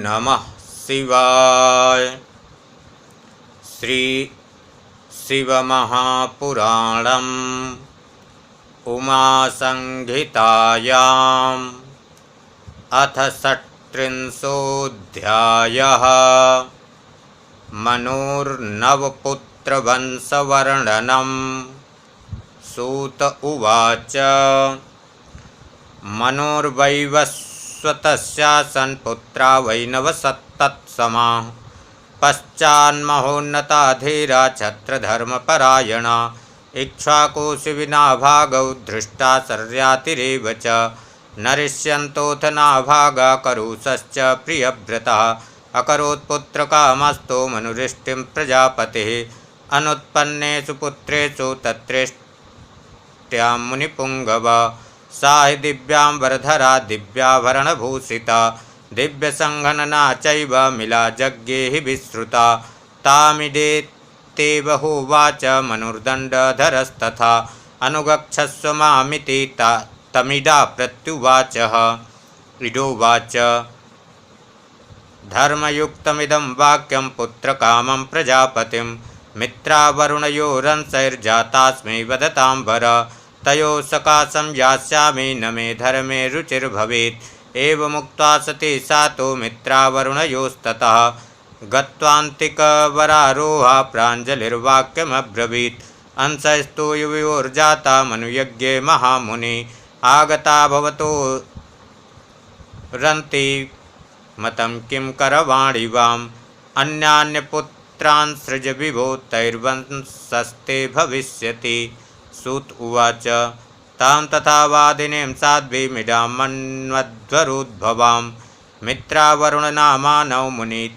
नमः शिवाय। श्री शिवमहापुराणम् उमासंहितायाम् अथ षट्त्रिंशोऽध्यायः। मनोर्नवपुत्रवंशवर्णनम्। सूत उवाच मनोर्वैवस्वतस्यासन् पुत्रा वैनवसत्तत्समाः। पश्चान्महोन्नताधीरा छत्रधर्मपरायणा। इक्ष्वाकुसि विनाभागौ दृष्टा शर्यातिरेव च। नरिष्यन्तोऽथ नाभागा करुषश्च प्रियव्रतः। अकरोत्पुत्रकामस्तो मनुरिष्टिं प्रजापतिः। अनुत्पन्नेषु पुत्रेषु तत्रेष्ट्यां मुनिपुङ्गव। सा हि दिव्याम्बरधरा दिव्याभरणभूषिता। दिव्यसङ्घनना चैव मिला यज्ञे हि विश्रुता। तामिडेते बहुवाच मनुर्दण्डधरस्तथा। अनुगच्छस्व मामिति तमिडा प्रत्युवाचः। इडोवाच धर्मयुक्तमिदं वाक्यं पुत्रकामं प्रजापतिं। मित्रावरुणयोरंसैर्जातास्मि वदताम्बर। तयोः सकाशं यास्यामि न मे धर्मे रुचिर्भवेत्। एवमुक्त्वा सती सातो मित्रावरुणयोस्ततः गत्वान्तिकवरारोहा प्राञ्जलिर्वाक्यमब्रवीत्। अंशस्तु युवयोर्जाता मनुयज्ञे महामुनि। आगता भवतो रन्ति मतं किं करवाणि वाम्। अन्यान्यपुत्रान् सृज विभो तैर्वंशस्ते भविष्यति। सूत उवाच तां तथा वादिनीं साध्वीमिडां मन्वध्वरोद्भवां। मित्रावरुणनामानौ मुनि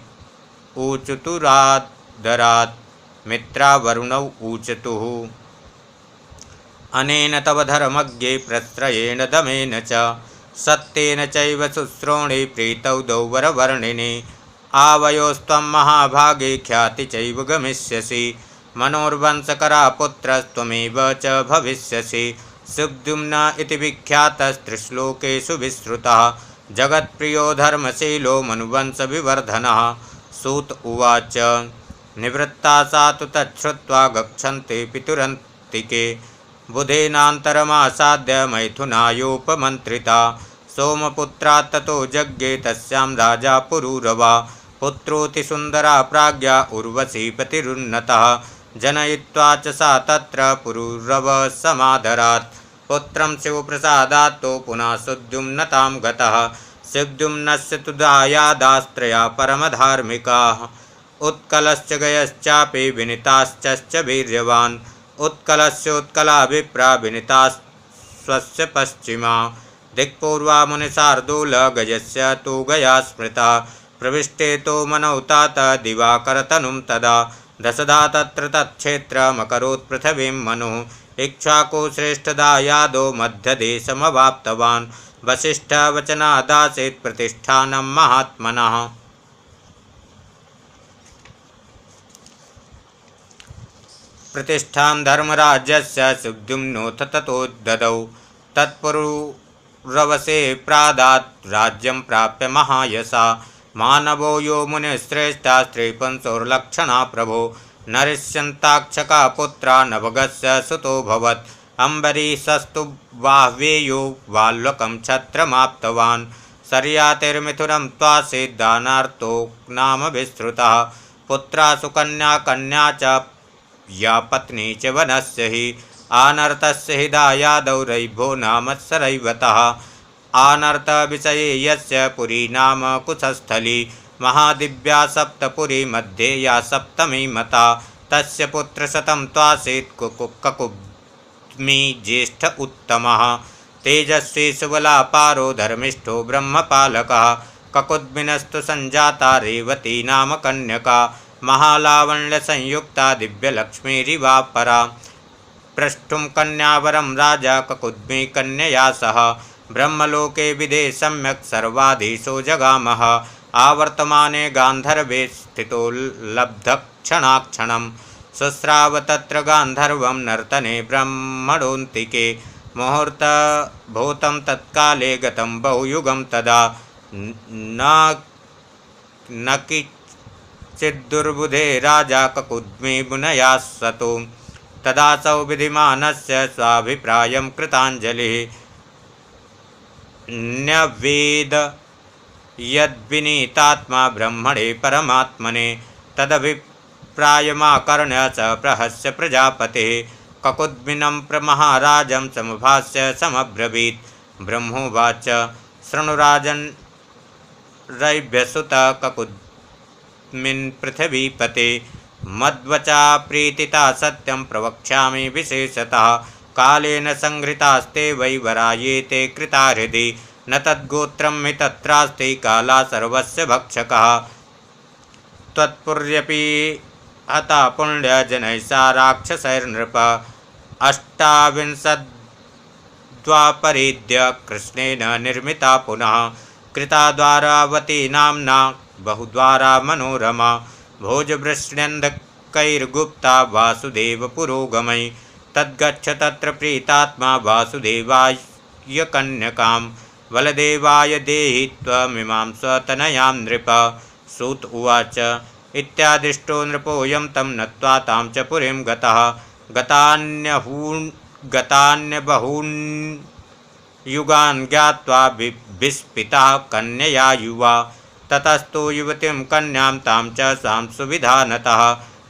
ऊचतुरादरात्। मित्रावरुणौ ऊचतुः अनेन तव धर्मज्ञे प्रश्रयेण दमेन च। सत्येन चैव शुश्रोणे प्रीतौ द्वौ वरवर्णिनि। आवयोस्त्वं महाभागे ख्याति चैव गमिष्यसि। मनोर्वंशकरा पुत्रस्त्वमेव च भविष्यसि। सुद्युम्न इति विख्यातस्त्रिश्लोकेषु विश्रुतः। जगत्प्रियो धर्मशीलो मनुवंशविवर्धनः। सूत उवाच निवृत्ता सा तु तच्छ्रुत्वा गच्छन्ति पितुरन्तिके। बुधेनान्तरमासाद्य मैथुनायोपमन्त्रिता। सोमपुत्रा ततो यज्ञे तस्यां राजा पुरूरवा। पुत्रोऽति सुन्दरा प्राज्ञा उर्वशीपतिरुन्नतः। जनयित्वा च सा तत्र पुरूरव समादरात्। पुत्रं शिवप्रसादात्तो पुनः सुद्युम्नतां गतः। सुद्युम्नस्य तु दायादास्त्रया परमधार्मिकाः। उत्कलश्च गयश्चापि विनीताश्च वीर्यवान्। उत्कलस्योत्कला विनीतास्त्वस्य पश्चिमा। दिक्पूर्वा मुनिशार्दूल गयस्य तु गया स्मृता। प्रविष्टे तो मनौतात दिवाकरतनुं तदा। दशधा तत्र तत्क्षेत्रमकरोत् पृथिवीं मनुः। इक्ष्वाकु श्रेष्ठदायादो मध्यदेशमवाप्तवान्। वसिष्ठवचनादासीत् प्रतिष्ठानं महात्मनः। प्रतिष्ठां धर्मराज्यस्य सुद्युम्नोऽथ ततो ददौ। तत्पुरुरवसे प्रादात् राज्यं प्राप्य महायशा। मानवो यो मुनिश्रेष्ठा स्त्रीपुंसोर्लक्षणा प्रभो। नरिष्यन्ताक्षका पुत्रा नवगस्य सुतोऽभवत्। अम्बरीषस्तु वाह्वेयो वाल्वकं छत्रमाप्तवान्। शर्यातिर्मिथुनं त्वासीद्दानार्तो नाम विश्रुतः। पुत्रासु कन्या कन्या च या पत्नी च वनस्य हि। आनर्तस्य हि दायादौ रैभो नाम सरैवतः। आनर्तविषये यस्य पुरी नाम कुशस्थली। महादिव्या सप्तपुरी मध्ये या सप्तमी मता। तस्य पुत्रशतं त्वासीत् ककुब्मी ज्येष्ठ उत्तमः। तेजस्वी सुबलापारो धर्मिष्ठो ब्रह्मपालकः। ककुद्मिनस्तु सञ्जाता रेवती नाम कन्यका। महालावण्यसंयुक्ता दिव्यलक्ष्मीरिवा परा। प्रष्टुं कन्यावरं राजा ककुद्मी कन्यया सह। ब्रह्मलोके विदे सम्यक् सर्वाधीशो जगामः। आवर्तमाने गान्धर्वे स्थितो लब्धक्षणाक्षणं। शुश्राव तत्र गान्धर्वं नर्तने ब्रह्मणोऽन्तिके। मुहूर्तभूतं तत्काले गतं बहुयुगं तदा। न न किञ्चिद्दुर्बुधे राजा ककुद्मी मुनया सतो तदासौ विधिमानस्य स्वाभिप्रायं कृताञ्जलिः न्यवेद यद्विनीतात्मा ब्रह्मणे परमात्मने तदभिप्रायमाकर्ण्य स प्रहस्य प्रजापतिः ककुद्मिनं प्रमहाराजं समभास्य समब्रवीत् ब्रह्मोवाच शृणुराजन् रैभ्यसुत ककुद्मिन् पृथिवीपते मद्वचा प्रीतिता सत्यं प्रवक्ष्यामि विशेषतः कालेन संहृतास्ते वै वरायेते कृता हृदि न तद्गोत्रं हि तत्रास्ति काला सर्वस्य भक्षकः त्वत्पुर्यपि हता पुण्यजनैः सा राक्षसैर्नृप अष्टाविंशद्वापरेद्य कृष्णेन निर्मिता पुनः कृता द्वारावती नाम्ना बहुद्वारा मनोरमा भोजवृष्ण्यन्धकैर्गुप्ता वासुदेवपुरोगमै तद्गच्छ तत्र प्रीतात्मा वासुदेवाय कन्यकां बलदेवाय देहि त्वमिमां स्वतनयां नृप सूत उवाच इत्यादिष्टो नृपोऽयं तं नत्वा तां च पुरीं गतः गतान्यबहून् युगान् ज्ञात्वा विस्मितः कन्यया युवा ततस्तु युवतीं कन्यां तां च सां सुविधानतः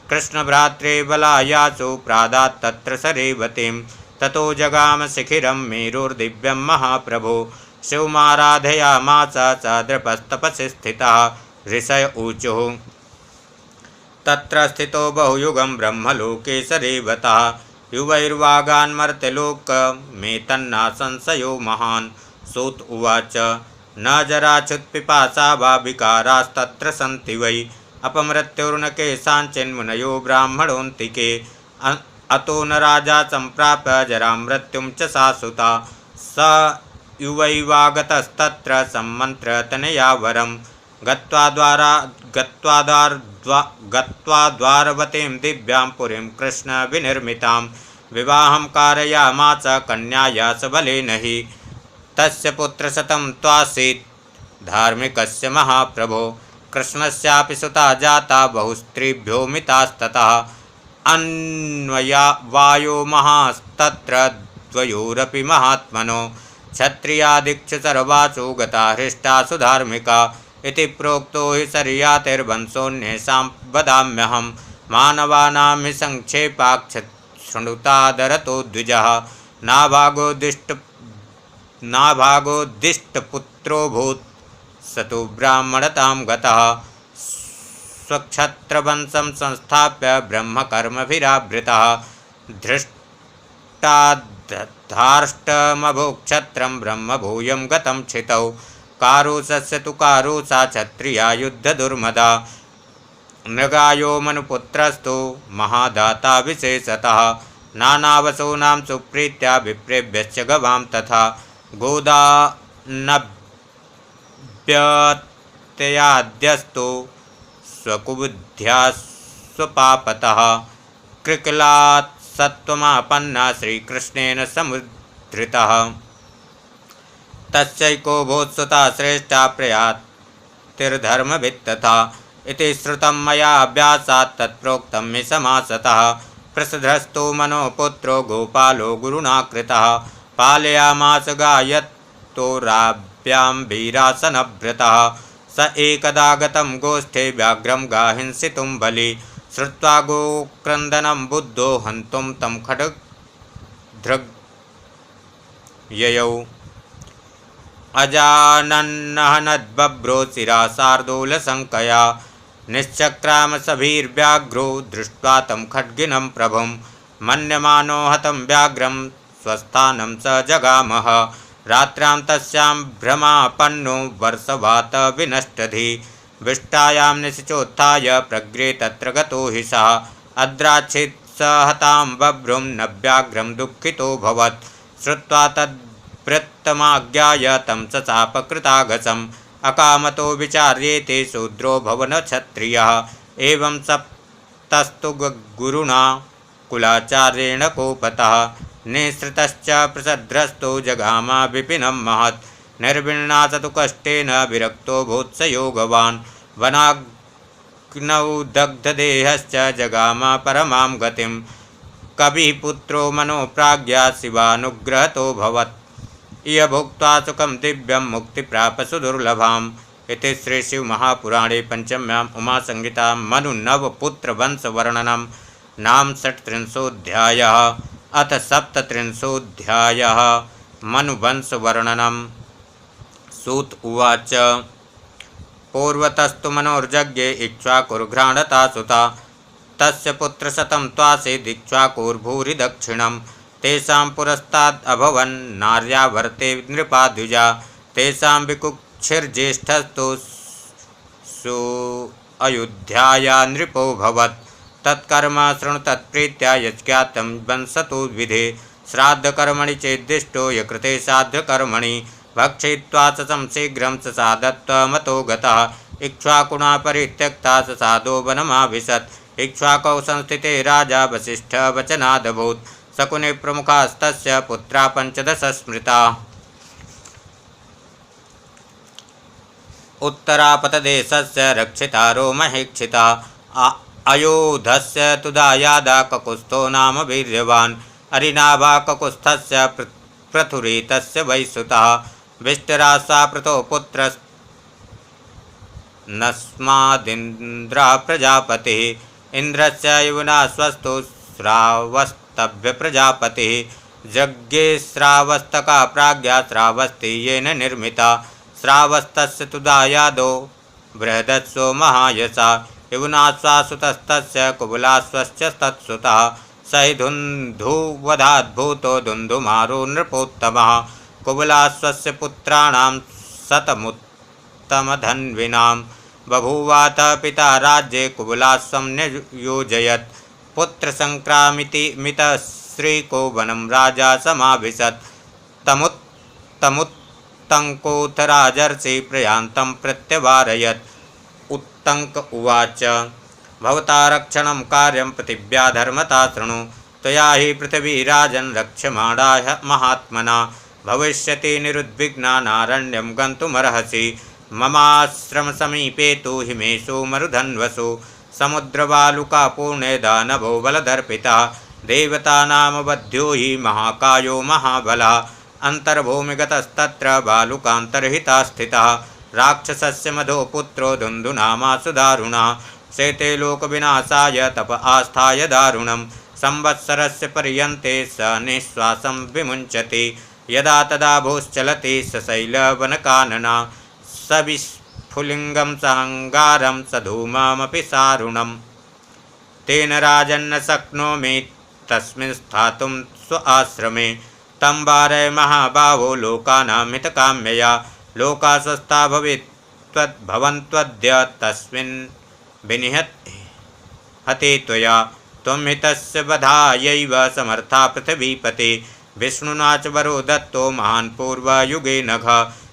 कृष्णभ्रात्रे बलायासु प्रादात् तत्र स रेवतीं ततो जगाम शिखिरं मेरुर्दिव्यं महाप्रभो शिवमाराधयामास स दृपस्तपसि स्थितः ऋषय ऊचुः तत्र स्थितो बहुयुगं ब्रह्मलोके स रेवतः युवैर्वागान्मर्त्यलोकमेतन्ना संशयो महान् सूत उवाच न जराच्युत्पिपासा वा विकारास्तत्र सन्ति वै अपमृत्युर्न केषाञ्चिन्मुनयो ब्राह्मणोऽन्तिके अतो न राजा सम्प्राप्य जरां मृत्युं च शाश्वता स युवैवागतस्तत्र सम्मन्त्र तनया वरं गत्वा द्वारवतीं दिव्यां पुरीं कृष्णविनिर्मितां विवाहं कारयामास कन्याया सबलेन हि तस्य पुत्रशतं त्वासीत् धार्मिकस्य महाप्रभो कृष्णस्यापि सुता जाता बहुस्त्रीभ्यो मितास्ततः अन्वया वायो महास्तत्र द्वयोरपि महात्मनो क्षत्रियादिक्षु सर्वासु गता हृष्टासु धार्मिका इति प्रोक्तो हि शर्यातिर्वंशोऽन्येषां वदाम्यहं मानवानां हि संक्षेपाक्ष शृणुतादरतो द्विजः नाभागोदिष्टपुत्रोऽभूत् स तु ब्राह्मणतां गतः स्वक्षत्रवंशं संस्थाप्य ब्रह्मकर्मभिरावृतः धृष्टाधार्ष्टमभुक्षत्रं ब्रह्मभूयं गतं क्षितौ कारुसस्य तु कारुसा क्षत्रिया युद्धदुर्मदा मृगायो मनुपुत्रस्तु महादाता विशेषतः नानावसूनां सुप्रीत्या विप्रेभ्यश्च गवां तथा गोदानभ्यत्याद्यस्तु स्वकुबुद्ध्या स्वपापतः कृकलात् सत्त्वमापन्ना श्रीकृष्णेन समुद्धृतः तस्यैको भूत्सुता श्रेष्ठा प्रयातिर्धर्मभित्तथा इति श्रुतं मया अभ्यासात् तत्प्रोक्तं हि समासतः प्रसधस्तु मनोपुत्रो गोपालो गुरुणा कृतः पालयामास गायत्तोराभ्यां वीरासनभृतः स एकदा गतं गोष्ठे व्याघ्रं गाहिंसितुं बलि श्रुत्वा गोक्रन्दनं बुद्धो हन्तुं तं खड्गधृग्ययौ अजानन्नहनद्बभ्रो शिरा शार्दूलशङ्कया निश्चक्राम सभीर्व्याघ्रो दृष्ट्वा तं खड्गिनं प्रभुं मन्यमानो हतं व्याघ्रं स्वस्थानं स जगामः रात्रां तस्यां भ्रमापन्नो वर्षवात विनष्टधि विष्टायां निशिचोत्थाय प्रग्रे तत्र गतो हि सः अद्राच्छित् स हतां बभ्रुं न व्याघ्रं दुःखितोऽभवत् श्रुत्वा तद्वृत्तमाज्ञाय तं सचापकृतागसम् अकामतो विचार्येते शूद्रो भवनक्षत्रियः एवं सप्तस्तु गुरुणा कुलाचार्येण कोपतः निःसृतश्च प्रसद्रस्तो जगामा विपिनं महत् निर्विण्णासतु कष्टेन विरक्तो भूत्स योगवान् वनाग्नौ दग्धदेहश्च जगाम परमां गतिं कविः पुत्रो मनोप्राज्ञा शिवानुग्रहतो भवत् इह भुक्त्वा सुखं दिव्यं मुक्तिप्राप सुदुर्लभाम् इति श्री शिव महापुराणे पंचम्याम् उमासंहितां मनुनवपुत्रवंशवर्णनं नाम षट्त्रिंशोऽध्यायः। अथ सप्तत्रिंशोऽध्यायः मनुवंशवर्णनं। सूत उवाच पूर्वतस्तु मनोर्जज्ञे इक्ष्वाकुर्घ्राणता सुता तस्य पुत्रशतं त्वासीदिक्ष्वाकुर्भूरि दक्षिणं तेषां पुरस्ताद् अभवन् नार्यावर्ते नृपाद्विजा तेषां विकुक्षिर्ज्येष्ठस्तु अयोध्याया नृपोऽभवत् तत्कर्म शृणु तत्प्रीत्या यज्ञातं वंशतो विधे श्राद्धकर्मणि चेद्दिष्टो यकृते साध्यकर्मणि भक्षयित्वा सं शीघ्रं ससादत्वमतो गतः इक्ष्वाकुणा परित्यक्ता ससादो वनमाविशत् इक्ष्वाकौ संस्थिते राजा वसिष्ठवचनादभूत् शकुने प्रमुखास्तस्य पुत्रा पंचदश स्मृता उत्तरापतदेशस्य रक्षितारो महेक्षिता अयोधस्य तुदायादा ककुस्थो नाम वीर्यवान् अरिनाभा ककुस्थस्य पृथुरीतस्य वैसुतः विष्टराशाप्रतो पुत्रस्नस्मादिन्द्रा प्रजापतिः इन्द्रस्य युवना स्वस्तु श्रावस्तभ्य प्रजापतिः यज्ञे श्रावस्तका प्राज्ञा श्रावस्ती येन निर्मिता श्रावस्तस्य तुदायादो बृहदस्सो महायसा युवनाश्वासुतस्तस्य कुबलाश्वश्च तत्सुतः स हि धुन्धुवधाद्भूतो धुन्धुमारो नृपोत्तमः कुबलाश्वस्य पुत्राणां शतमुत्तमधन्विनां बभूवाथ पिता राज्ये कुबलाश्वं न्ययोजयत् पुत्रसंक्रामिति मितश्रीको वनं राजा समाविशत् तमुत्तङ्कोऽथ राजर्षि प्रयान्तं प्रत्यवारयत्। उत्तङ्क उवाच भवता रक्षणं कार्यं पृथिव्या धर्मता शृणु त्वया हि पृथिवी राजन् रक्ष्यमाणा महात्मना भविष्यति निरुद्विग्ना नारण्यं गन्तुमर्हसि ममाश्रमसमीपे तु हिमेषु मरुधन्वसु समुद्रबालुका पूर्णे दानवो बलदर्पितः देवतानामवध्यो हि महाकायो महाबलः अन्तर्भूमिगतस्तत्र बालुकान्तर्हिता स्थितः राक्षसस्य मधो पुत्रो धुन्धुनामासु दारुणः शेते लोकविनाशाय तप आस्थाय दारुणं संवत्सरस्य पर्यन्ते स निःश्वासं विमुञ्चति यदा तदा भूश्चलति सशैलवनकानना सविस्फुलिङ्गं सहङ्गारं सधूममपि सारुणं तेन राजन्न शक्नोमि तस्मिन् स्थातुं स्व आश्रमे तं वारय महाबाहो लोकानां हितकाम्यया लोका स्वस्था भवन्त्वद्य तस्मिन् विनिहते त्वया त्वं हितस्य वधायैव समर्था पृथिवीपते विष्णुना च वरो दत्तो महान् पूर्वयुगे नघ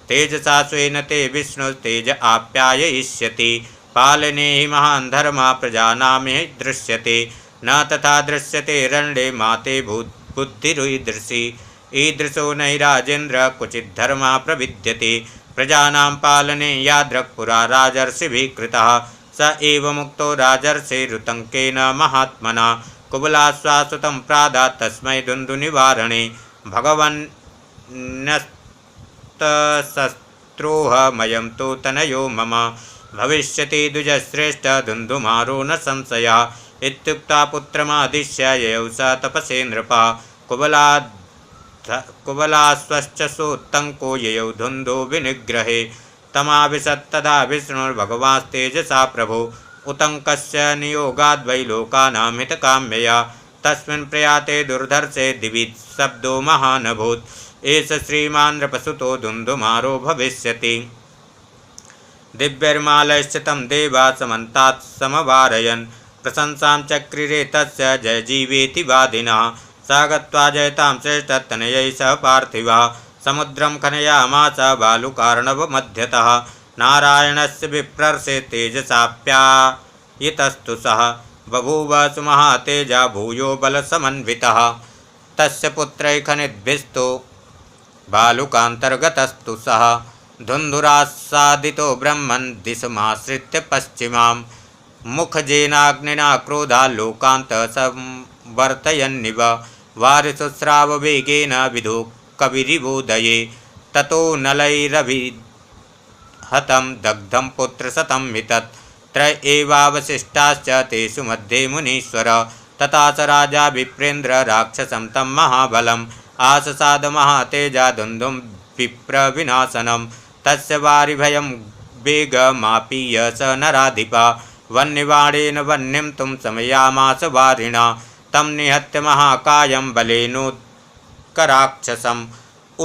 तेजसा स्वेन ते विष्णुस्तेज आप्याययिष्यति पालने हि महान् धर्मा प्रजानां दृश्यते न तथा दृश्यते रण्ये माते बुद्धिरुदृशी ईदृशो नहि राजेन्द्र क्वचिद्धर्मा प्रविद्यते प्रजानां पालने यादृक् पुरा राजर्षिभिः कृतः स एव मुक्तो राजर्षिरुतङ्केन महात्मना कुबलाश्वासुतं प्रादात् तस्मै धुन्धुनिवारणे भगवन्नस्तशस्त्रोऽहमयं तु तनयो मम भविष्यति द्विजश्रेष्ठ धुन्धुमारो न संशयः इत्युक्त्वा पुत्रमादिश्य ययौ स तपसे नृपः कुबलाश्वश्च सोत्तङ्को ययौ धुन्धो विनिग्रहे तमाविशत्तदा विष्णुर्भगवांस्तेजसा प्रभो उत्तङ्कस्य नियोगाद्वै लोकानां हितकाम्यया तस्मिन् प्रयाते दुर्धर्षे दिवि शब्दो महानभूत् एष श्रीमान् नृपसुतो धुन्धुमारो भविष्यति दिव्यैर्मालयश्चितं देवा समन्तात् समवारयन् प्रशंसां चक्रिरे तस्य जयजीवेति वादिनः स गत्वा जयतां श्रेष्ठतनयै सह पार्थिवः समुद्रं खनयामास बालुकार्णवमध्यतः नारायणस्य विप्रर्षे तेजसाप्यायितस्तु सः बभूव सुमहातेजा भूयो बलसमन्वितः तस्य पुत्रैः खनिद्भिस्तु बालुकान्तर्गतस्तु सः धुन्धुरास्सादितो ब्रह्मन् दिशमाश्रित्य पश्चिमां मुखजेनाग्निना क्रोधा लोकान्त संवर्तयन्निव वारिसुस्राववेगेन विधो कविरिवोदये ततो नलैरभिहतं दग्धं पुत्रशतं मितत् त्रय एवावशिष्टाश्च तेषु मध्ये मुनीश्वर तथा च राजा विप्रेन्द्र राक्षसं तं महाबलम् आससाद महातेजा धुन्धुं विप्रविनाशनं तस्य वारिभयं वेगमापीय स नराधिपा वह्निबाणेन वह्निं तुं समयामास वारिणा तं निहत्य महाकायं बलेनोत्कराक्षसम्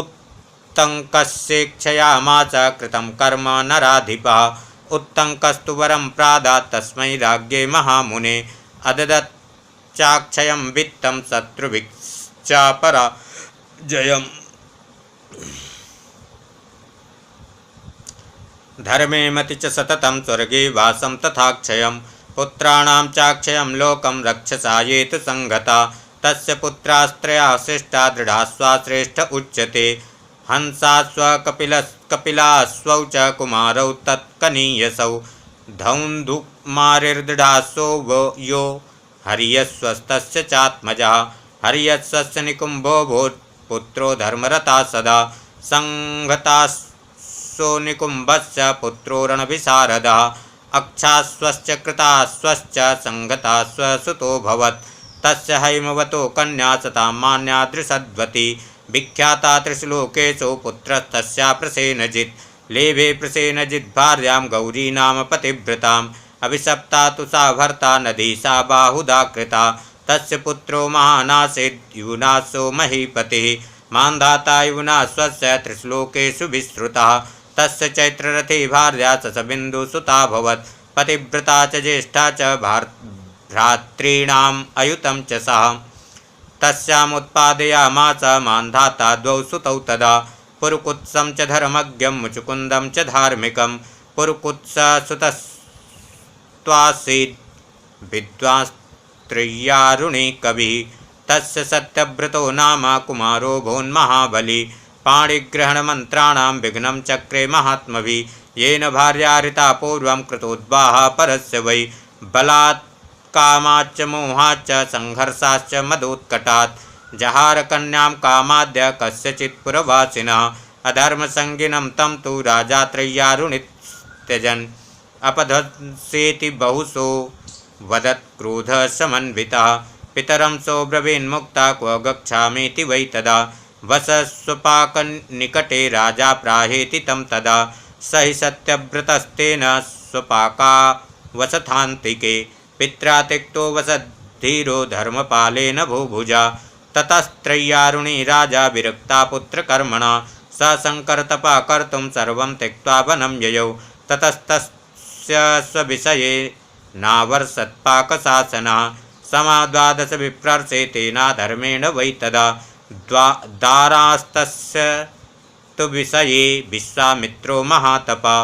उत्तङ्कस्येक्षयामास कृतं कर्म नराधिपः उत्तङ्कस्तु वरं प्रादात् तस्मै राज्ञे महामुने अददत् चाक्षयं वित्तं शत्रुभिश्चापराजयम् धर्मे मति च सततं स्वर्गे वासं तथाक्षयं पुत्राणां चाक्षयं लोकं रक्षसा ये तु संगता तस्य पुत्रास्त्रया श्रेष्ठा दृढास्वा श्रेष्ठ उच्यते हंसास्वकपिलास्वौ च कुमारौ तत्कनीयसौ धौन्धुमारिर्दृढासो वो यो हर्यस्वस्तस्य चात्मजः हर्यस्वस्य निकुम्भो भूत् पुत्रो धर्मरता सदा संहतासो निकुम्भस्य पुत्रो रणविशारदः अक्षास्वश्च कृतास्वश्च संगतास्वसुतोऽभवत् तस्य हैमवतो कन्या सतां मान्या दृशद्वती विख्याता त्रिश्लोकेषु पुत्रस्तस्या प्रसेनजित् लेभे प्रसेनजित् भार्यां गौरी नाम पतिव्रताम् अभिशप्ता तु सा भर्ता नदी सा बाहुदा कृता तस्य पुत्रो महानासीद् युनासो महीपतिः मान्धाता युनास्वस्य त्रिश्लोकेषु विश्रुतः तस्य चैत्ररथी भार्या सबिन्दुसुताभवत् पतिव्रता च ज्येष्ठा च भ्रातॄणाम् अयुतं च सः तस्यामुत्पादयामास मान्धाता द्वौ सुतौ तदा पुरुकुत्सं च धर्मज्ञं मुचुकुन्दं च धार्मिकं पुरुकुत्ससुतस्त्वासीद् विद्वांस्त्रियारुणे कविः तस्य सत्यव्रतो नाम कुमारो भून्महाबली पाणिग्रहणमन्त्राणां विघ्नं चक्रे महात्मभिः येन भार्याहृता पूर्वं कृतोद्वाह परस्य वै बलात् कामाच्च मोहाच्च संघर्षाश्च मदोत्कटात् जहारकन्यां कामाद्य कस्यचित् पुरवासिनः अधर्मसंगिनं तं तु राजा त्रय्यारुणित्यजन् अपध्वंसेति बहुशो वदत् क्रोधसमन्वितः पितरं सोऽब्रवीन्मुक्ता क्व गच्छामीति वै तदा वसस्वपाकनिकटे राजा प्राहेति तं तदा स हि सत्यव्रतस्तेन स्वपाकावसथान्तिके पित्रा त्यक्तो वसद्धीरो धर्मपालेन भूभुजा ततस्त्रय्यारुणी राजा विरक्ता पुत्रकर्मणा स शङ्करतपा कर्तुं सर्वं त्यक्त्वा वनं ययौ ततस्तस्य स्वविषये नावर्षत्पाकशासनः समाद्वादश विप्रर्षे तेना धर्मेण वै तदा दारास्तस्य तु विषये विश्वामित्रो महातपा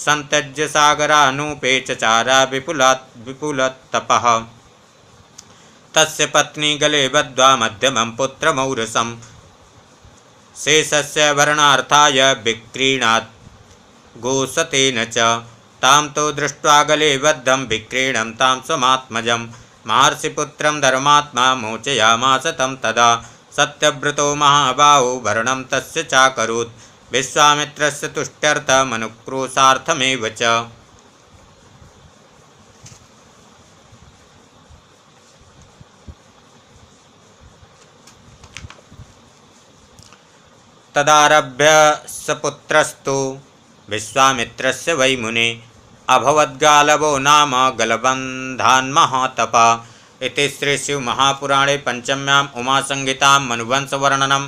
संत्यज्य सागरानूपे चचारा विपुलतपः तस्य पत्नी गले बद्ध्वा मध्यमं पुत्रमौरसं शेषस्य भरणार्थाय विक्रीणात् गोसतेन च तां तो दृष्ट्वा गले बद्धं विक्रीणं तां स्वमात्मजं महर्षिपुत्रं धर्मात्मा मोचयामास तं तदा सत्यव्रतो महाबाहो भरणं तस्य चाकरोत् विश्वामित्रस्य तुष्ट्यर्थमनुक्रोशार्थमेव च तदारभ्य सपुत्रस्तु विश्वामित्रस्य वै मुने अभवद्गालवो नाम गलबन्धान्महातपा इति श्रीशिवमहापुराणे पंचम्याम् उमासंहितां मनुवंशवर्णनं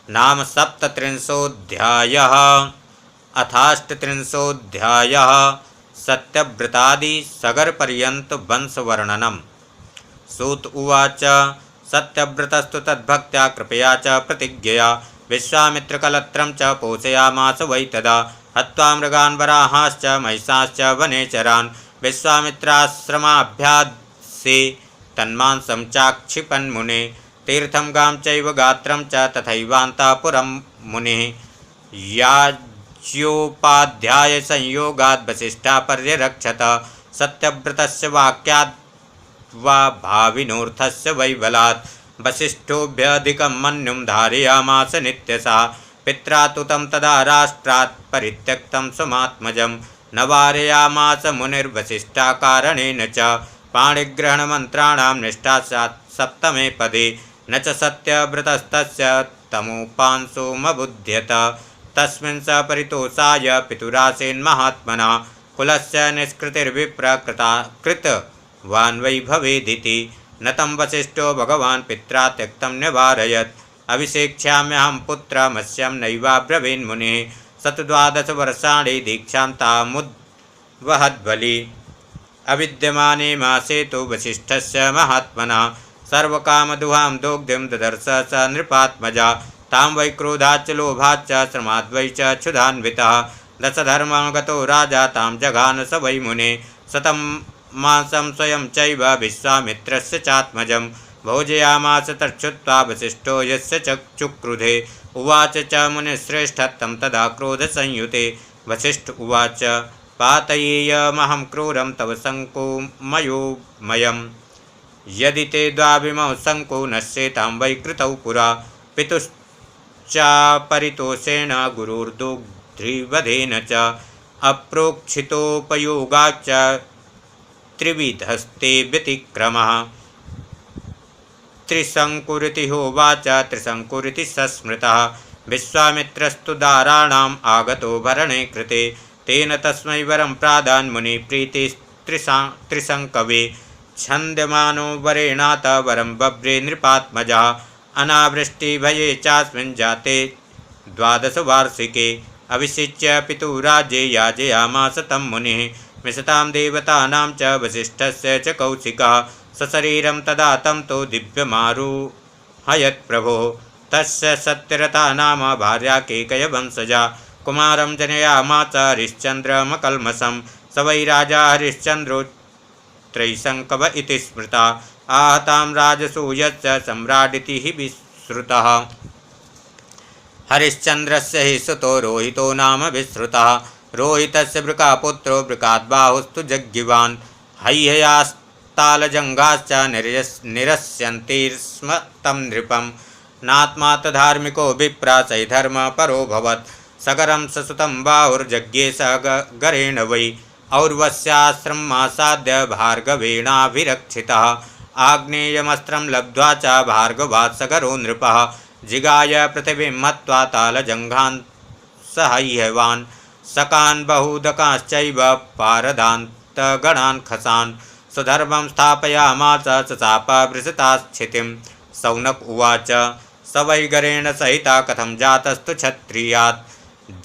नाम सप्तत्रिंशोऽध्यायः। अथाष्टत्रिंशोऽध्यायः सत्यव्रतादि सगरपर्यन्त वंशवर्णनम्। सूत उवाच सत्यव्रतस्तु तद्भक्त्या कृपया च प्रतिज्ञया विश्वामित्रकलत्रं च पोषयामास वै तदा हत्वा मृगान् वराहाश्च महिषाश्च वनेचरान् विश्वामित्राश्रमाभ्यासे तन्मांसं चाक्षिपन्मुने तीर्थं गां चैव गात्रं च तथैवान्तापुरं मुनिः वाच्योपाध्याय संयोगाद् वसिष्ठा पर्यरक्षत सत्यव्रतस्य वाक्याद् वा भाविनोऽर्थस्य वै बलात् वसिष्ठोऽभ्यधिकं मन्युं धारयामास नित्यसा पित्रा तु तं तदा राष्ट्रात् परित्यक्तं स्वमात्मजं न वारयामास मुनिर्वसिष्ठाकारणेन च पाणिग्रहणमन्त्राणां निष्ठा सप्तमे पदे न च सत्यव्रतस्तस्य तमोपांसोमबुध्यत तस्मिन् स परितोषाय पितुरासेन्महात्मना कुलस्य निष्कृतिर्विप्रकृतवान् वै भवेदिति न तं वसिष्ठो भगवान् पित्रा त्यक्तं न्यवारयत् अभिषेक्ष्याम्यहं पुत्रमस्यं नैवाब्रवीन्मुनिः स तु 12 वर्षाणि दीक्षां तामुद्वहद्बलि अविद्यमाने मासे तु वसिष्ठस्य महात्मना सर्वकामदुहां दोग्धिं ददर्श स नृपात्मजा तां वै क्रोधाच्च लोभाच्च श्रमाद्वै च क्षुधान्वितः दशधर्मागतो राजा तां जघान स वै मुने शतं मासं स्वयं चैव विश्वामित्रस्य चात्मजं भोजयामास तच्छ्रुत्वा वसिष्ठो यस्य चक्रुधे उवाच च मुनिश्रेष्ठत्तं तदा क्रोधसंयुते वसिष्ठ उवाच पातयेयमहं क्रूरं तव शङ्कुमयोमयं यदि ते द्वाविमौ शङ्को नश्येतां वै कृतौ पुरा पितुश्चापरितोषेण गुरुर्दुग्ध्रिवधेन च अप्रोक्षितोपयोगाच्च त्रिविधस्ते व्यतिक्रमः त्रिशङ्कुरिति होवाच त्रिशङ्कुरिति सस्मृतः विश्वामित्रस्तु दाराणाम् आगतो भरणे कृते तेन तस्मै वरं प्रादान्मुनि प्रीतिस्त्रिशङ्कवे छन्द्यमानो वरेणात वरं बभ्रे नृपात्मजः अनावृष्टिभये चास्मिन् जाते 12 वार्षिके अभिषिच्य पितुराज्ये याजयामास तं मुनिः मिषतां देवतानां च वसिष्ठस्य च कौशिकः सशरीरं तदा तं तो दिव्यमारुहयत् प्रभोः तस्य सत्यरता नाम भार्या केकयवंशजा कुमारं जनयामास हरिश्चन्द्रमकल्मषं स वै राजा हरिश्चन्द्रो त्रैशङ्कव इति स्मृता आहतां राजसूयस्य सम्राडिति हि विश्रुतः हरिश्चन्द्रस्य हि सुतो रोहितो नाम विश्रुतः रोहितस्य वृकापुत्रो वृकाद्बाहुस्तु जज्ञिवान् हैहयास्तालजङ्घाश्च निरस्यन्ति स्म तं नृपं नात्मा धार्मिको विप्रा सैधर्मपरोऽभवत् सगरं ससुतं बाहुर्जज्ञे स गरेण वै और्वस्याश्रमासाद्य भार्गवेणाभिरक्षितः आग्नेयमस्त्रं लब्ध्वा च भार्गवात् सगरो नृपः जिगाय पृथिवीं मत्वा तालजङ्घान् सहैहवान् सकान् बहुदकाश्चैव पारदान्तगणान् खसान् स्वधर्मं स्थापयामास सचाप वृषतास्थितिं सौनक उवाच स वै गरेण सहिता कथं जातस्तु क्षत्रियात्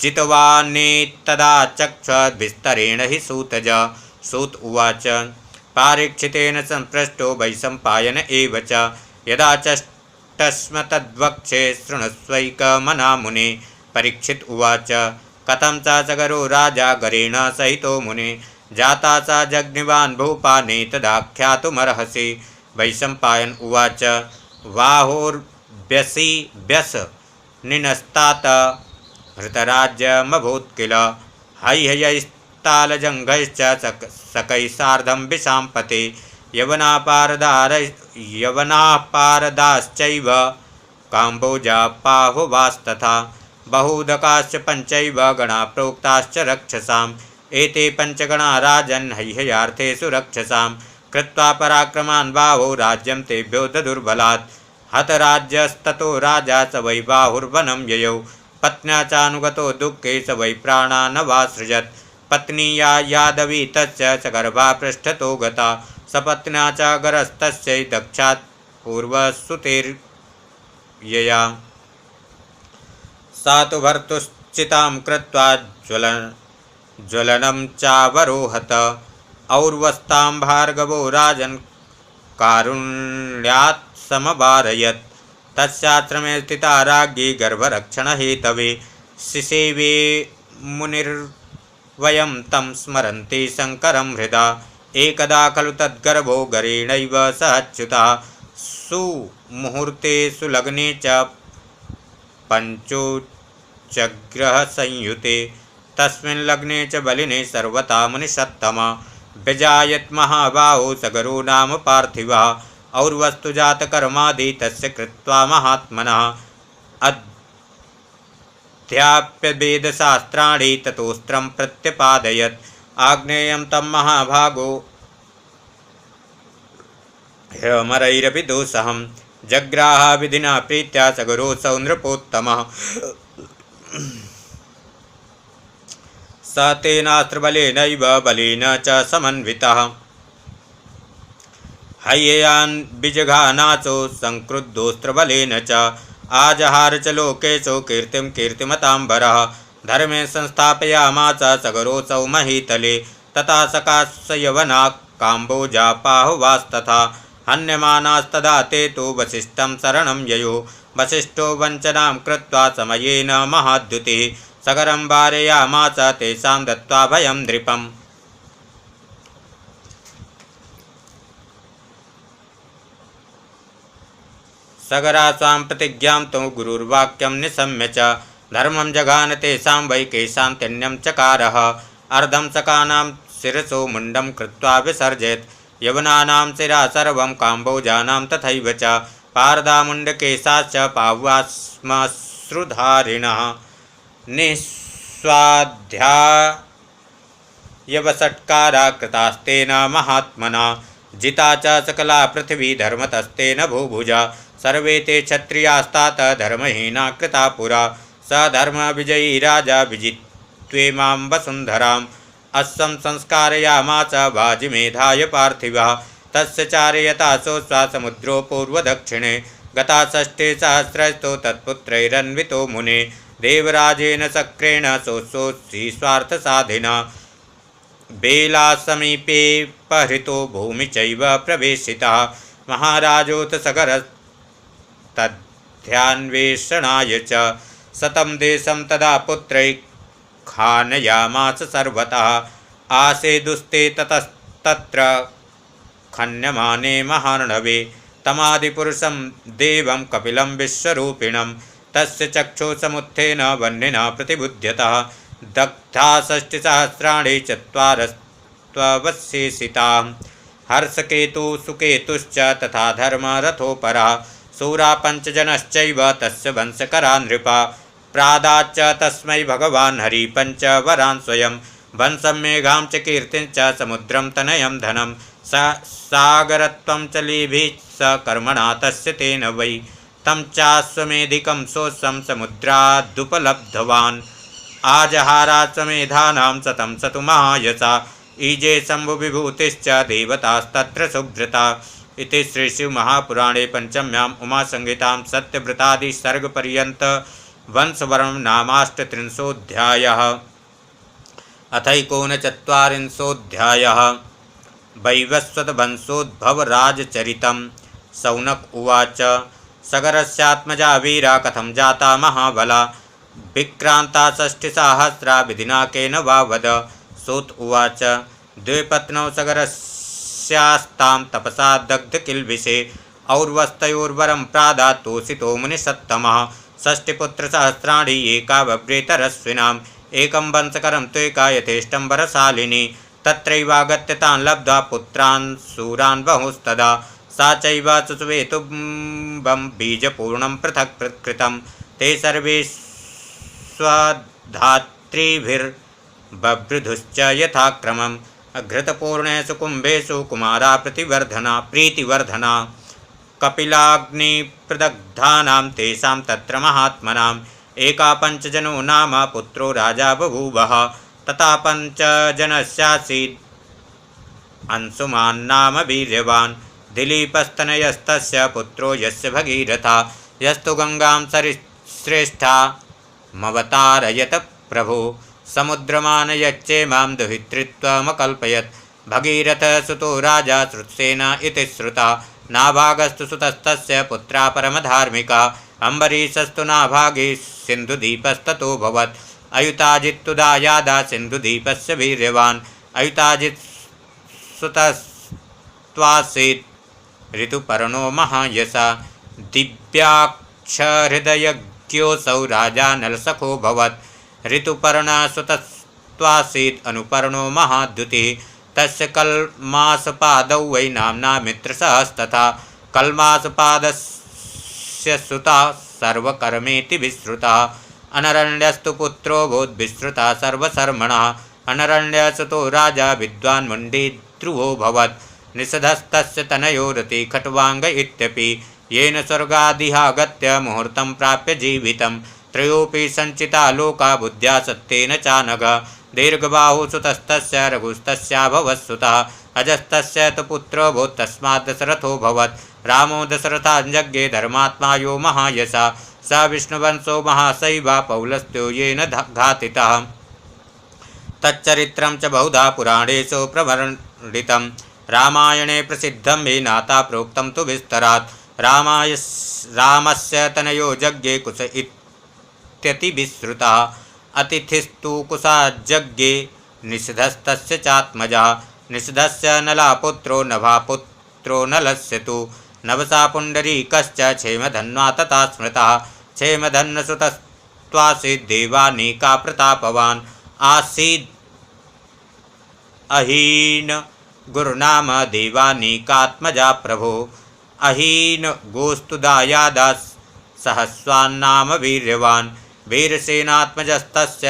जितवानेत्तदा चक्षुर्विस्तरेण हि सूतज सूत उवाच पारीक्षितेन सम्पृष्टो वैशम्पायन एव च यदा चष्टस्म तद्वक्षे शृणुष्वैकमना मुने परीक्षित उवाच कथं च सगरो राजा गरेण सहितो मुने जाता स जग्निवान् भूपानेतदाख्यातुमर्हसि वैशम्पायन उवाच वाहोर्व्यसि व्यस निनस्तात हृतराज्यमभूत् किल हैहयैस्तालजङ्घैश्च सकैः सार्धं विशाम्पते यवनापारदाश्चैव काम्बोजापाहुवास्तथा बहुदकाश्च पञ्चैव गणा प्रोक्ताश्च रक्षसाम् एते पञ्चगणा राजन् हैहयार्थेषु रक्षसां कृत्वा पराक्रमान् बाहो राज्यं तेभ्यो ददुर्बलात् हतराज्यस्ततो राजा स वै बाहुर्वनं ययौ पत्न्या चानुगतो दुःखे स वै प्राणानवासृजत् पत्नी या यादवी तस्य सगर्भा पृष्ठतो गता सपत्न्या च गरस्तस्यै दक्षात् पूर्वसुतेर्यया सा तु भर्तुश्चितां कृत्वा ज्वलनं चावरोहत और्वस्तां भार्गवो राजन् कारुण्यात् समवारयत् तस्याश्रमे स्थिता राज्ञी गर्भरक्षणहेतवे शिसेवे मुनिर्वयं तं स्मरन्ति शङ्करं हृदा एकदा खलु तद्गर्भो गरेणैव सहच्युतः सुमुहूर्ते सुलग्ने च पञ्चोच्चग्रहसंयुते तस्मिन् लग्ने च बलिने सर्वथा मुनिषत्तम व्यजायत महाबाहो सगरो नाम पार्थिवः और्वस्तुजात कर्मादि तस्य कृत्वा महात्मनः अध्याप्य वेदशास्त्राणि ततोस्त्रं प्रत्यपादयत् आग्नेयं तं महाभागो ह्यमरैरपि दोषहं जग्राह विधिना प्रीत्या सगरोऽसौ नृपोत्तमः स तेनास्त्रबलेनैव बलेन च समन्वितः हय्यान् बिजघानाचो संक्रुद्धोऽस्त्रबलेन च आजहार च लोकेशो कीर्तिं कीर्तिमताम्बरः धर्मे संस्थापयामास सगरोऽसौ महीतले तथा सकाशयवना काम्बोजापाहुवास्तथा हन्यमानास्तदा ते तु वसिष्ठं शरणं ययुः वसिष्ठो वञ्चनां कृत्वा समयेन महाद्युतिः सगरं वारयामास तेषां दत्त्वा भयं नृपम् सगरासां प्रतिज्ञां तु गुरुर्वाक्यं निशम्य च धर्मं जघान तेषां वै केशान्त्यन्यं चकारः अर्धं सकानां शिरसो मुण्डं कृत्वा विसर्जयत् यवनानां शिरा सर्वं काम्बोजानां तथैव च पारदामुण्डकेशाश्च पावस्मश्रुधारिणः निःस्वाध्यायवषट्कारा कृतास्तेन महात्मना जिता च सकला पृथिवी धर्मतस्तेन भूभुजा सर्वे ते क्षत्रियास्तात धर्महीना कृता पुरा स धर्मविजयी राजा विजित्वेमां वसुन्धराम् अस्सं संस्कारयामास वाजिमेधाय पार्थिवः तस्य चारयतासो समुद्रो पूर्वदक्षिणे गता षष्ठे सहस्रस्थो तत्पुत्रैरन्वितो मुने देवराजेन सक्रेण सोत्सोत्सी स्वार्थसाधिना बेलासमीपे पहृतो भूमि चैव प्रवेशितः महाराजोऽथ सगरस्तध्यान्वेषणाय च शतं देशं तदा पुत्रैः खानयामास सर्वतः आसेदुस्ते ततस्तत्र खन्यमाने महार्णवे तमादिपुरुषं देवं कपिलं विश्वरूपिणं तस्य चक्षुसमुत्थेन वह्निना प्रतिबुध्यतः दग्धा षष्टिसहस्राणि चत्वारस्त्ववशेषिताः हर्षकेतु सुकेतुश्च तथा धर्मरथोपरः शूरा पञ्चजनश्चैव तस्य वंशकरा नृपा प्रादाच्च तस्मै भगवान् हरि पञ्चवरान् स्वयं वंशं मेघां च कीर्तिं च समुद्रं तनयं धनं सागरत्वं च लेभिः स कर्मणा तस्य तेन वै तं चाश्वमेधिकं सोत्सं समुद्रादुपलब्धवान् आजहाराश्वमेधानां शतं सतु महायशा ईजे शम्भुविभूतिश्च देवतास्तत्र सुभृता इति श्रीशिवमहापुराणे पञ्चम्याम् उमासंहितां सत्यव्रतादिसर्गपर्यन्त वंशवर्णं नामाष्टत्रिंशोऽध्यायः अथैकोनचत्वारिंशोऽध्यायः वैवस्वतवंशोद्भवराजचरितं शौनक उवाच सगरस्यात्मजा वीरा कथं जाता महाबला विक्रान्ता षष्टिसहस्रा विधिना केन वा वद सूत उवाच द्विपत्नौ सगरस्यास्तां तपसा दग्धकिल्बिषे और्वस्तयोर्वरं प्रादात् तोषितो मुनिसत्तमः षष्टिपुत्रसहस्राणि एका बभ्रेतरश्विनाम् एकं वंशकरं त्वेका यथेष्टं वरशालिनी तत्रैवागत्य तान् लब्ध्वा पुत्रान् शूरान् बहुस्तदा सा चैव सुवेतुम्बं बीजपूर्णं पृथक् कृतं ते सर्वे स्वधात्रीभिर्बभृधुश्च यथाक्रमम् अघृतपूर्णेषु कुम्भेषु कुमारा प्रीतिवर्धना कपिलाग्निप्रदग्धानां तेषां तत्र महात्मनाम् एका पञ्चजनो नाम पुत्रो राजा बभूवः तथा पञ्चजनस्यासीत् अंशुमान् नाम वीर्यवान् दिलीपस्तनयस्तस्य पुत्रो यस्य भगीरथा यस्तु गंगां सरिश्रेष्ठामवतारयत प्रभो समुद्रमानयच्चेमां दुहितृत्वमकल्पयत् भगीरथसुतो राजा श्रुतसेन इति श्रुता नाभागस्तु सुतस्तस्य पुत्रा परमधार्मिका अम्बरीषस्तु नाभागे सिन्धुदीपस्ततो भवत् अयुताजित्तुदायादा सिन्धुदीपस्य वीर्यवान् अयुताजित्सुतस्त्वासीत् ऋतुपर्णो महायशा दिव्याक्षहृदयज्ञोऽसौ राजा नलसखो भवत् ऋतुपर्णसुतस्त्वासीत् त्वासीत् अनुपर्णो महाद्युतिः तस्य कल्मासपादौ वै नाम्ना मित्रसहस्तथा कल्मासपादस्य सुता सर्वकर्मेति विश्रुतः अनरण्यस्तु पुत्रो भूद्विश्रुतः सर्वशर्मणः अनरण्यसुतो राजा विद्वान् मुण्डी ध्रुवोऽभवत् निषधस्तस्य तनयो रति खट्वाङ्ग इत्यपि येन स्वर्गादिहागत्य मुहूर्तं प्राप्य जीवितं त्रयोऽपि सञ्चिता लोका बुद्ध्या सत्येन चानघ दीर्घबाहुसुतस्तस्य रघुस्तस्याभवत्सुतः अजस्तस्य तु पुत्रो भूत् तस्मात् दशरथोऽभवत् रामो दशरथाञ्जज्ञे धर्मात्मा यो महायशा स विष्णुवंशो महाशैवा पौलस्त्यो येन घातितः तच्चरित्रं च बहुधा पुराणेषु प्रवर्णितं रामायणे प्रसिद्धं हि नाता प्रोक्तं तु विस्तरात् रामस्य तनयो यज्ञे कुश इत्यतिविश्रुतः अतिथिस्तु कुशाज्ञे निषधस्तस्य चात्मजः निषधस्य नलापुत्रो नभापुत्रो नलस्य तु नवसा पुण्डरीकश्च क्षेमधन्वा तथा स्मृतः क्षेमधन्वसुतस्त्वासीत् देवानीका प्रतापवान् आसीद् अहीन गुरुनाम देवानीकात्मजा प्रभो अहीन गोस्तुदायादा सहस्वान्नाम वीर्यवान् वीरसेनात्मजस्तस्य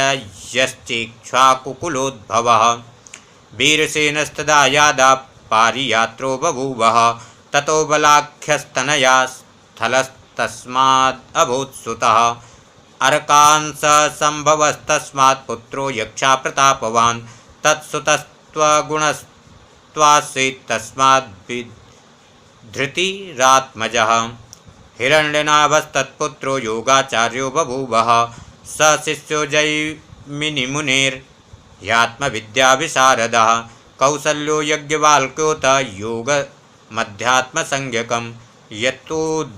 यश्चिक्ष्वाकुकुलोद्भवः वीरसेनस्तदा यादा पारियात्रो बभूवः ततो बलाख्यस्तनया स्थलस्तस्मादभूत्सुतः अर्कांस संभवस्तस्मात् पुत्रो यक्षा प्रतापवान् तत्सुतस्त्वगुणस्त्वासीत् तस्माद्धृतिरात्मजः हिरण्यनाभस्तत्पुत्रो योगाचार्यो बभूवः स शिष्यो जैमिनिमुनेर्ह्यात्मविद्याविशारदः कौसल्यो यज्ञवाल्क्योत योगमध्यात्मसंज्ञकं यतोऽध्यगान्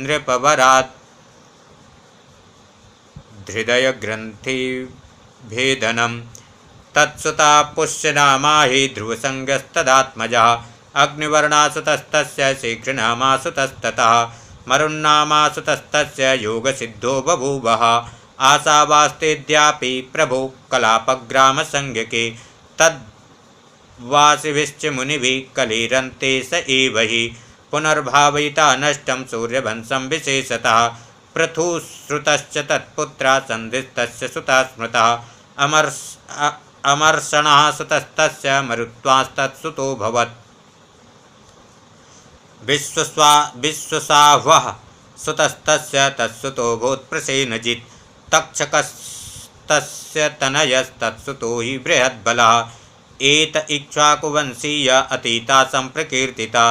नृपवरात् हृदयग्रन्थिभेदनं तत्सुता पुष्यनामा हि ध्रुवसंज्ञस्तदात्मजः अग्निवर्णासुतस्तस्य शीघ्रनामासुतस्ततः मरुन्नामासुतस्तस्य योगसिद्धो बभूवः आशावास्तेऽद्यापि प्रभो कलापग्रामसंज्ञके तद्वासिभिश्च मुनिभिः कलिरन्ते स एव हि पुनर्भावयिता नष्टं सूर्यवंशं विशेषतः पृथुश्रुतश्च तत्पुत्रा सन्धिस्तस्य सुता स्मृतः अमर्षणः सुतस्तस्य मरुत्वास्तत्सुतोऽभवत् विश्वसावः सुतस्तस्य तत्सुतो भूत्प्रसेनजित् तक्षकस्तस्य तनयस्तत्सुतो हि बृहद्बलः एत इक्ष्वाकुवंशीय अतीता सम्प्रकीर्तिता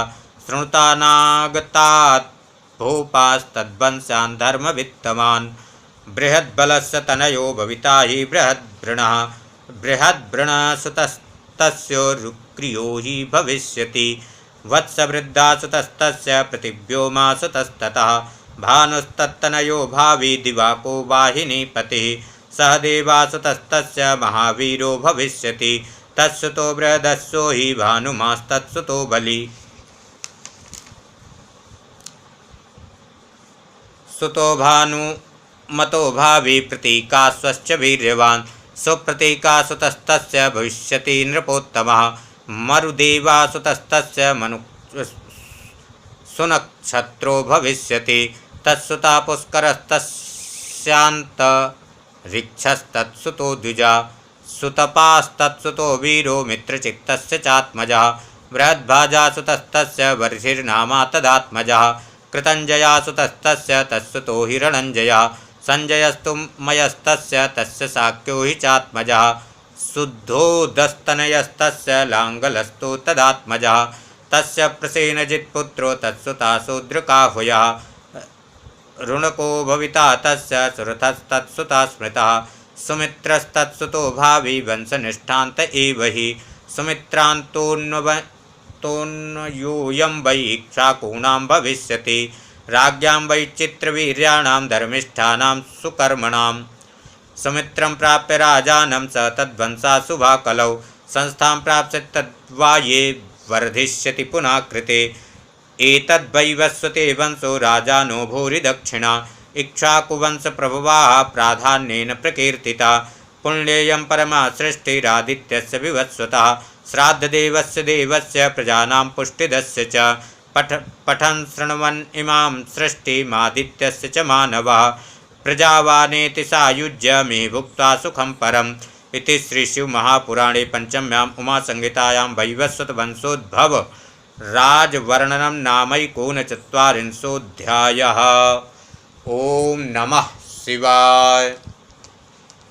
शृणुतानागतात् भूपास्तद्वंशान् धर्मवित्तमान् बृहद्बलस्य तनयो भविता हि बृहद्भृणः बृहद्भृणसुतस्तस्य रुक्रियो हि भविष्यति वत्सवृद्धासुतस्तस्य प्रतिव्योमासुतस्ततः भानुस्तत्तनयो भावी दिवाको वाहिनीपतिः सह देवासुतस्तस्य महावीरो भविष्यति तत्सुतो बृहदस्यो हि भानुमास्तत्सुतो बली सुतो भानुमतो भावी प्रतीकास्वश्च वीर्यवान् सुप्रतीकासुतस्तस्य भविष्यति नृपोत्तमः मरुदेवासुतस्तस्य सुनक्षत्रो भविष्यति तत्सुता पुष्करस्तस्यान्तरिक्षस्तत्सुतो द्विजा सुतपास्तत्सुतो वीरो मित्रचित्तस्य चात्मजः बृहद्भाजासुतस्तस्य वर्षिर्नामा तदात्मजः कृतञ्जयासुतस्तस्य तत्सुतो हिरणञ्जयः सञ्जयस्तु मयस्तस्य तस्य साक्यो हि चात्मजः शुद्धोदस्तनयस्तस्य लाङ्गलस्तु तदात्मजः तस्य प्रसेनजित्पुत्रो तत्सुता शूद्रकाहुयः ऋणको भविता तस्य सुरथस्तत्सुता स्मृतः सुमित्रस्तत्सुतो भावी वंशनिष्ठान्त एव हि सुमित्रान्तोऽन्योऽयं वै इक्ष्वाकूणां भविष्यति राज्ञां वै चित्रवीर्याणां धर्मिष्ठानां सुकर्मणां सुमित्रं प्राप्य राजानं स तद्वंशाशुभा कलौ संस्थां प्राप्स्यत् तद्वा ये वर्धिष्यति पुनः कृते एतद्वैवस्वते वंशो राजानो भूरि दक्षिणा इक्ष्वाकुवंशप्रभवाः प्राधान्येन प्रकीर्तिता। पुण्येयं परमा सृष्टिरादित्यस्य विवत्सतः श्राद्धदेवस्य देवस्य प्रजानां पुष्टिदस्य च पठन् शृण्वन् इमां सृष्टिमादित्यस्य च मानवः प्रजावानेति सायुज्य मे भुक्त्वा सुखं परम् इति श्रीशिवमहापुराणे पंचम्याम् उमासंहितायां वैवस्वतवंशोद्भव राजवर्णनं नामैकोनचत्वारिंशोऽध्यायः। ओम नमः शिवाय।